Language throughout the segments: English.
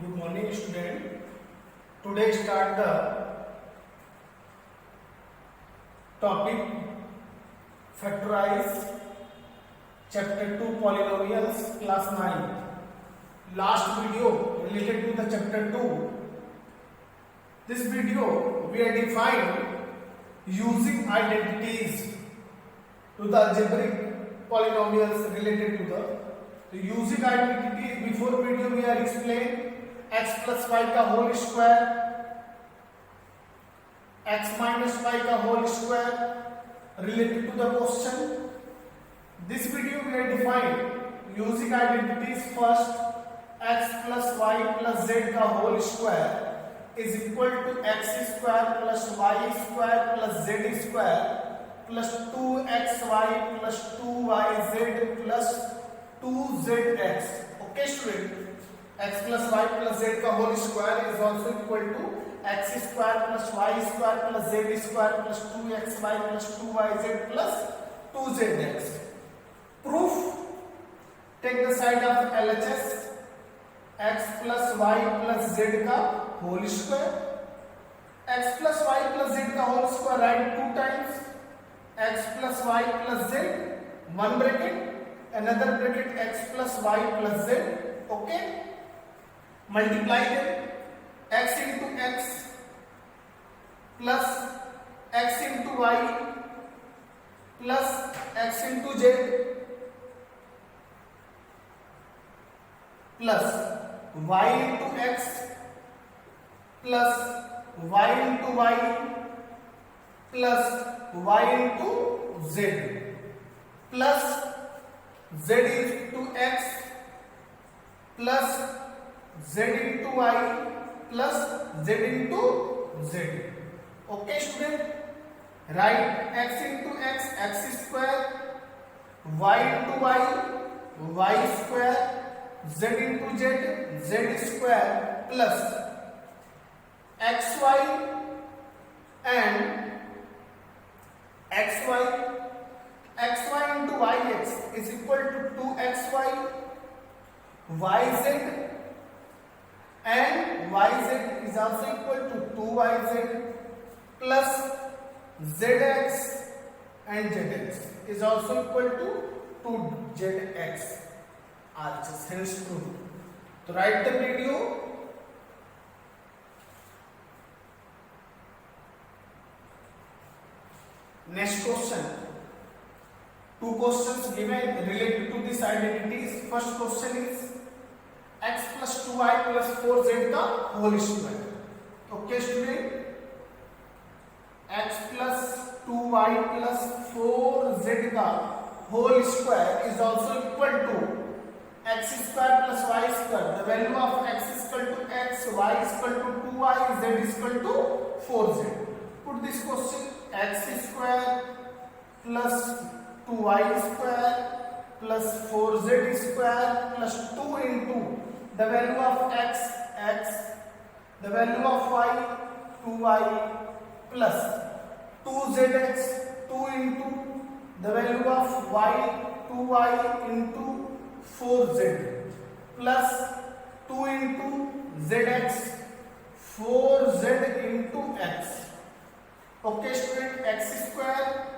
Good morning, student. Today start the topic factorize chapter 2 polynomials class 9. Last video related to the chapter 2. This video we are defined using identities to the algebraic polynomials related to the using identities. Before video we are explained x plus y का whole square x minus y का whole square related to the question. This video we are defined using identities. First, x plus y plus z का whole square is equal to x square plus y square plus z square plus 2xy plus 2yz plus 2zx. Okay student, x plus y plus z का whole square is also equal to x square plus y square plus z square plus 2xy plus 2yz plus 2zx. Proof: take the side of LHS. x plus y plus z का whole square, x plus y plus z का whole square right 2 times x plus y plus z, one bracket, another bracket x plus y plus z. Okay, multiply them. X into x plus x into y plus x into z plus y into x plus y into y plus y into z plus z into x plus z into y plus z into z. Okay student, write x into x, x square, y into y, y square, z into z, z square plus xy and xy, xy into yx is equal to 2xy, yz and yz is also equal to 2yz plus zx and zx is also equal to 2zx. RHS hence true. So write the video. Next question. Two questions given related to these identities. First question is x plus 2y plus 4z का whole square. Okay student, x plus 2y plus 4z का whole square is also equal to x square plus y square. The value of x is equal to x, y is equal to 2y, z is equal to 4z. Put this question: x square plus 2y square plus 4z square plus 2 into the value of x, x, the value of y, 2y plus 2zx, 2 into the value of y, 2y into 4z plus 2 into zx, 4z into x. Okay student, x square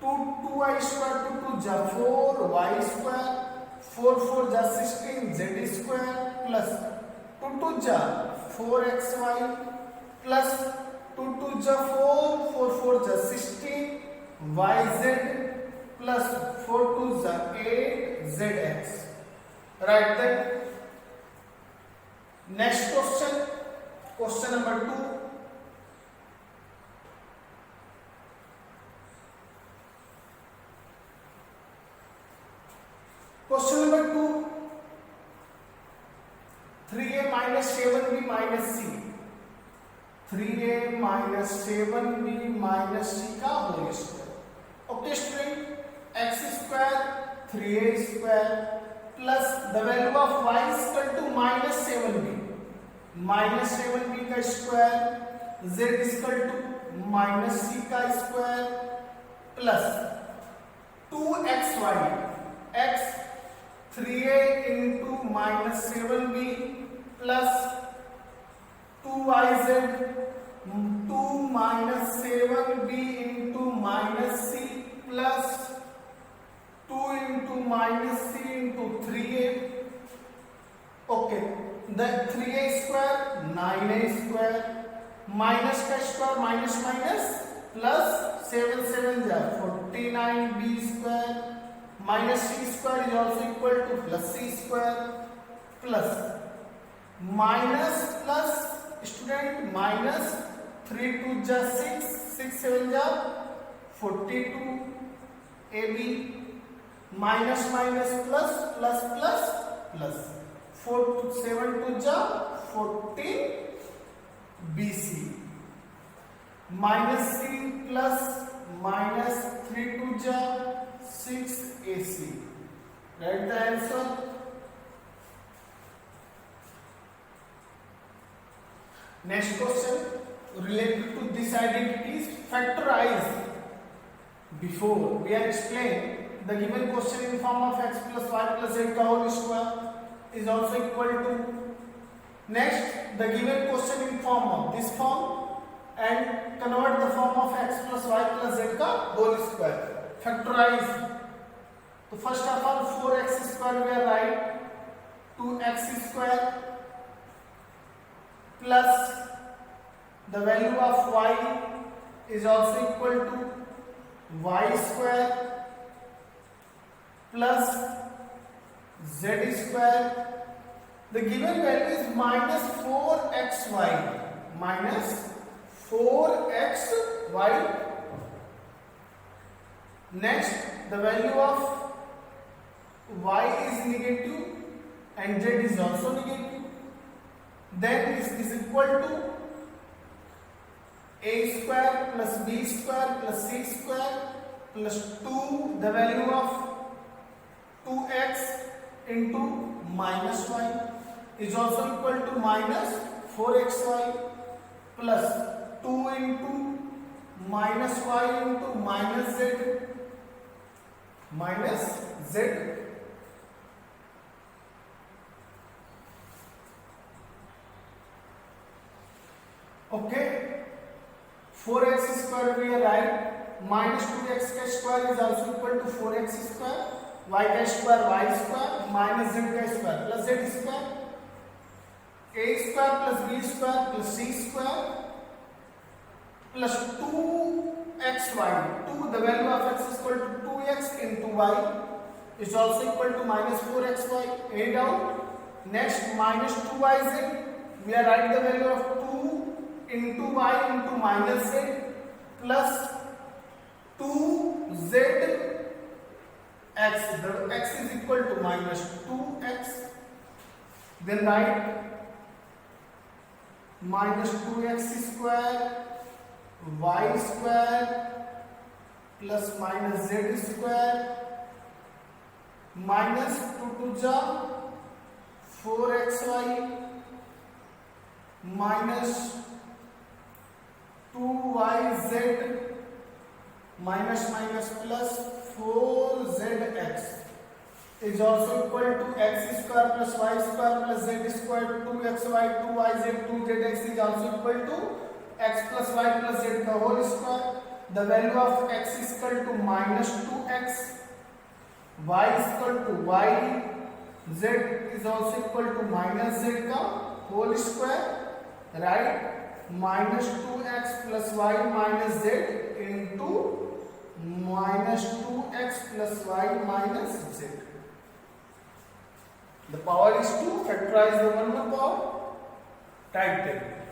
2y square 2 ja 4, y square 4 4 ja 16, z square plus 2 ja 4xy plus 2 ja 4, 4 4 ja 16, yz plus 4 2 ja 8, zx. Right then. Next question, question number 2. Question number 2, 3a minus 7b minus c. 3a minus 7b minus c का whole square. Okay student, x square 3a square plus the value of y is equal to minus 7b. Minus 7b का square, z is equal to minus c का square plus 2xy, x 3a into minus 7b plus 2yz 2 minus 7b into minus c plus 2 into minus c into 3a. Okay, then 3a square 9a square minus का square minus minus plus 7 7 जा 49b square minus c square is also equal to plus c square plus minus plus student minus 3 2 जा 6 6 7 जा 42 ab minus minus plus plus plus plus 4 7 2 जा 14 bc minus c plus minus 3 2 जा 6 ac. Write the answer. Next question related to this identities, factorize. Before we have explained the given question in form of x plus y plus z का whole square is also equal to. Next, the given question in form of this form and convert the form of x plus y plus z का whole square. Factorize. So first of all 4x square we are write 2x square plus the value of y is also equal to y square plus z square. The given value is minus 4xy minus 4xy. Next, the value of y is negative and z is also negative. Then this is equal to a square plus b square plus c square plus 2 the value of 2x into minus y is also equal to minus 4xy plus 2 into minus y into minus z. Okay, 4x square we write minus 2x square is also equal to 4x square, y square minus z square plus z square, a square plus b square plus c square plus 2xy. 2 the value of x is equal to 2x into y is also equal to minus 4xy. A down. Next minus 2yz we are write the value of 2 into y into minus z plus 2z x. The x is equal to minus 2x. Then write minus 2x square y square plus minus z square minus 2 to ja 4xy minus 2yz minus minus plus 4zx is also equal to x square plus y square plus z square 2xy 2yz 2zx is also equal to x plus y plus z the whole square. The value of x is equal to minus 2x, y is equal to y, z is also equal to minus z the whole square. Right? Minus 2x plus y minus z into minus 2x plus y minus z. The power is 2. Factorize the one more power. Type 10.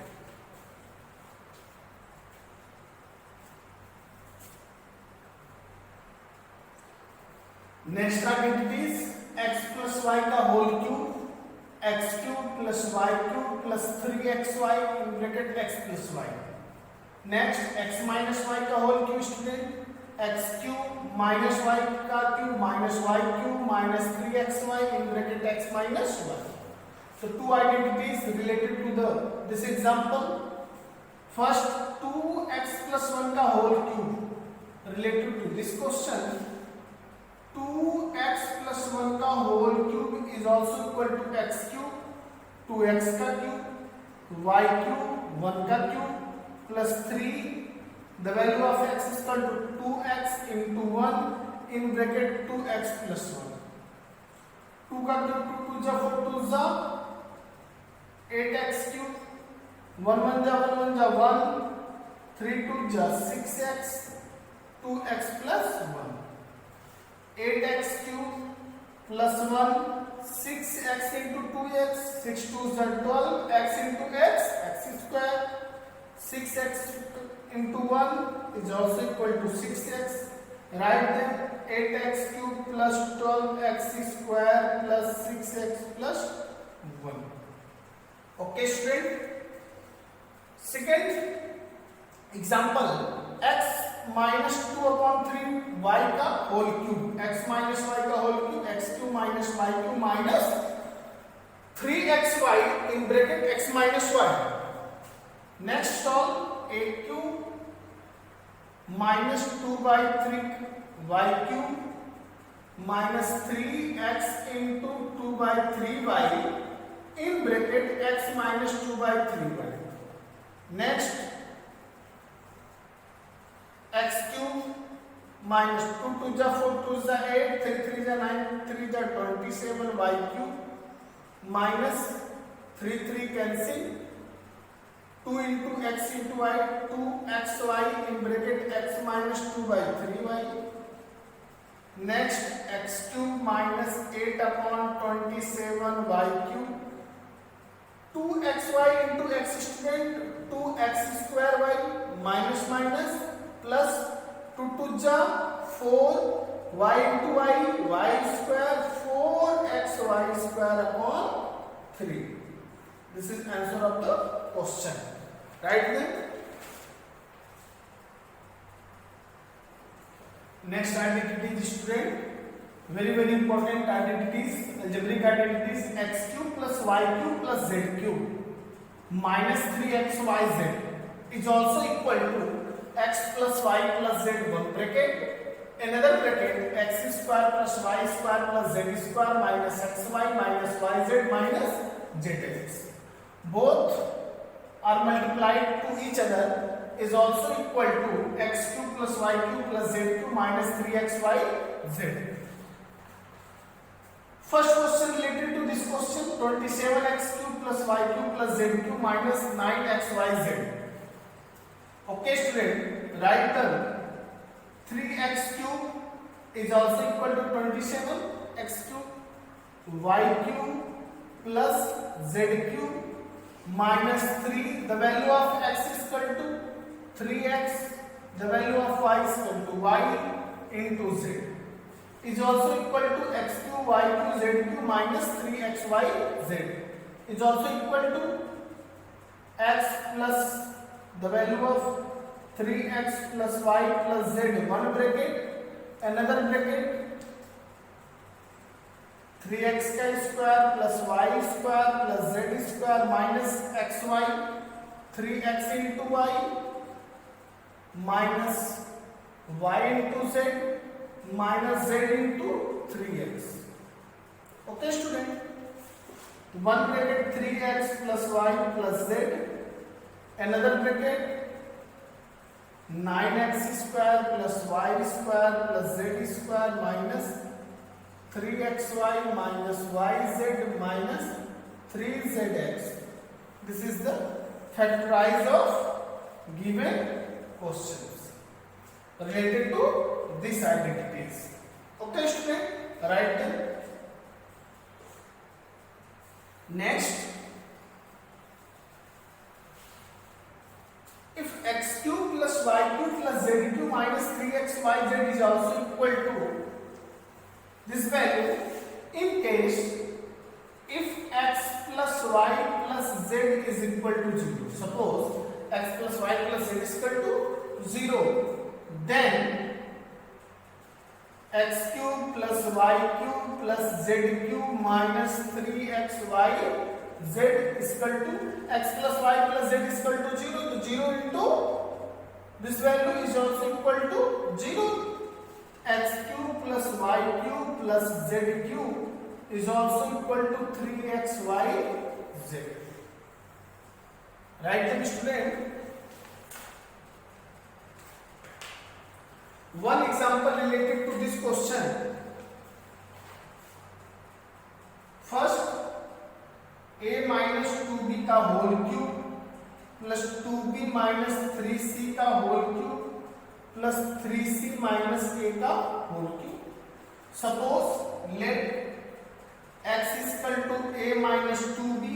Next identities x plus y का whole cube, x cube plus y cube plus 3xy in bracket x plus y. Next x minus y का whole cube student, x cube minus y का cube minus y cube minus 3xy in bracket x minus y. So two identities related to this example. First 2x plus 1 का whole cube related to this question. 2x plus 1 का whole cube is also equal to x cube 2x का cube y cube 1 का cube plus 3 the value of x is equal to 2x into 1 in bracket 2x plus 1 2 का cube 2 2 जा 4 2 जा 8x cube 1 1 जा 1 1 जा 1 3 2 जा 6x 2x plus 1 8x cube plus 1 6x into 2x 6 2 is 12 x into x square 6x into 1 is also equal to 6x write them 8x cube plus 12x square plus 6x plus 1 okay student second example x minus 2 upon 3 y का whole cube x minus y का whole cube x cube minus y cube minus 3xy in bracket x minus y next solve a cube minus 2 by 3 y cube minus 3x into 2 by 3y in bracket x minus 2 by 3y next x cube minus 2 2 जा 4 2 जा 8 3 3 जा 9 3 जा 27 y cube minus 3 3 cancel 2 into x into y 2 xy in bracket x minus 2 by 3y next x cube minus 8 upon 27 y cube 2xy into x student 2x square y minus minus plus 2 2 जा 4 y into y square 4xy square upon 3 this is answer of the question right then next identity student very important identities algebraic identities x cube plus y cube plus z cube minus 3xyz is also equal to x plus y plus z one bracket another bracket x square plus y square plus z square minus xy minus yz minus zx both are multiplied to each other is also equal to x cube plus y cube plus z cube minus 3xyz first question related to this question 27x cube plus y cube plus z cube minus 9xyz okay student write down 3x cube is also equal to 27 x cube y cube plus z cube minus 3 the value of x is equal to 3x the value of y is equal to y into z is also equal to x cube y cube z cube minus 3xy z is also equal to x plus the value of 3x plus y plus z one bracket another bracket 3x square plus y square plus z square minus xy 3x into y minus y into z minus z into 3x okay student one bracket 3x plus y plus z another bracket 9x square plus y square plus z square minus 3xy minus yz minus 3zx this is the factorize of given questions related to these identities okay student write them next if x cube plus y cube plus z cube minus 3xyz is also equal to this value in case if x plus y plus z is equal to 0 suppose x plus y plus z is equal to 0 then x cube plus y cube plus z cube minus 3xy z is equal to x plus y plus z is equal to 0 to 0 into this value is also equal to 0 x cube plus y cube plus z cube is also equal to 3xy z. Right then student, one example related to this question. First, a minus 2b का whole cube plus 2b minus 3c का whole cube plus 3c minus a का whole cube. Suppose let x is equal to a minus 2b,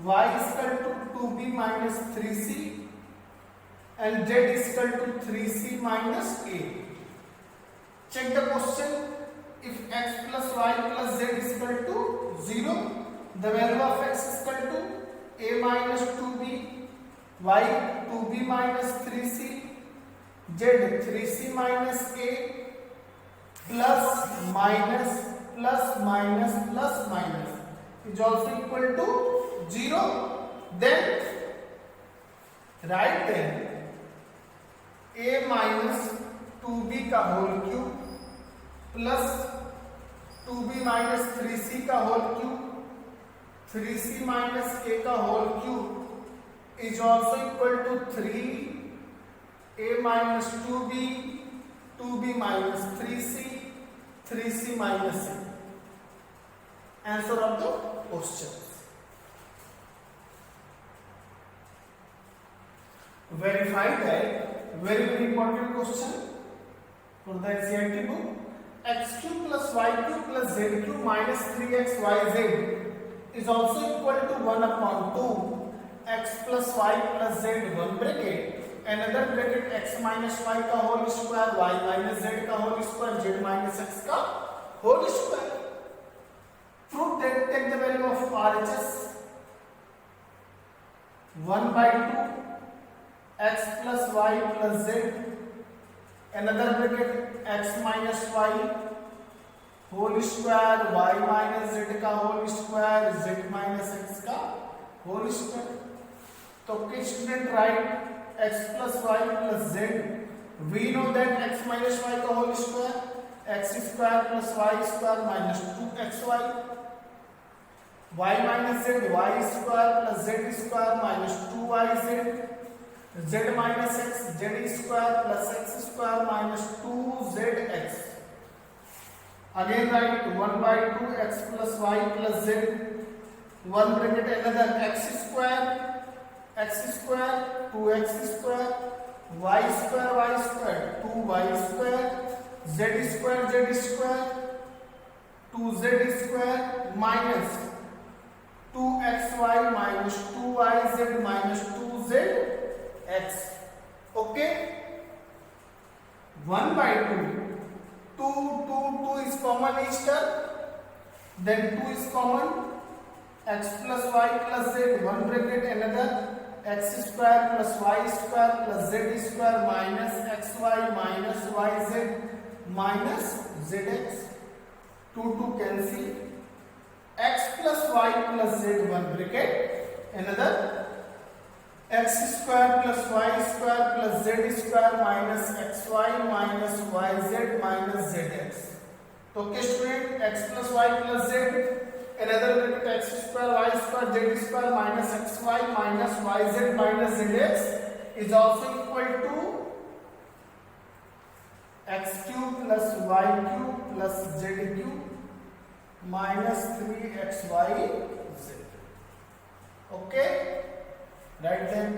y is equal to 2b minus 3c and z is equal to 3c minus a. Check the question. If x plus y plus z is equal to 0, the value of x is equal to a minus 2b, y 2b minus 3c, z 3c minus a, plus minus plus minus plus minus is also equal to 0. Then write then a minus 2b का whole cube plus 2b minus 3c का whole cube 3c minus a का whole cube is also equal to 3a minus 2b 2b minus 3c 3c minus a. Answer of the question. Verify that very important question for the NCERT book. X cube plus y cube plus z cube minus 3xyz is also equal to 1 upon 2 x plus y plus z, one bracket, another bracket x minus y का whole square, y minus z का whole square, z minus x का whole square. Prove that. Take the value of RHS. 1 by 2 x plus y plus z, another bracket x minus y whole square, y minus z का whole square, z minus x का whole square. तो okay student, write x plus y plus z. We know that x minus y का whole square, x square plus y square minus 2xy, y minus z, y square plus z square minus 2yz, z minus x, z square plus x square minus 2zx. Again write 1 by 2 x plus y plus z, one bracket, another x square 2x square, y square 2y square, z square 2z square minus 2xy minus 2yz minus 2zx. Okay, 1 by 2 is common each term, then 2 is common, x plus y plus z, one bracket, another x square plus y square plus z square minus xy minus yz minus zx. 2 cancel, x plus y plus z, one bracket, another x square plus y square plus z square minus xy minus yz minus zx. तो okay student, x plus y plus z, another bracket x square y square z square minus xy minus yz minus zx is also equal to x cube plus y cube plus z cube minus 3xyz. Okay, right then.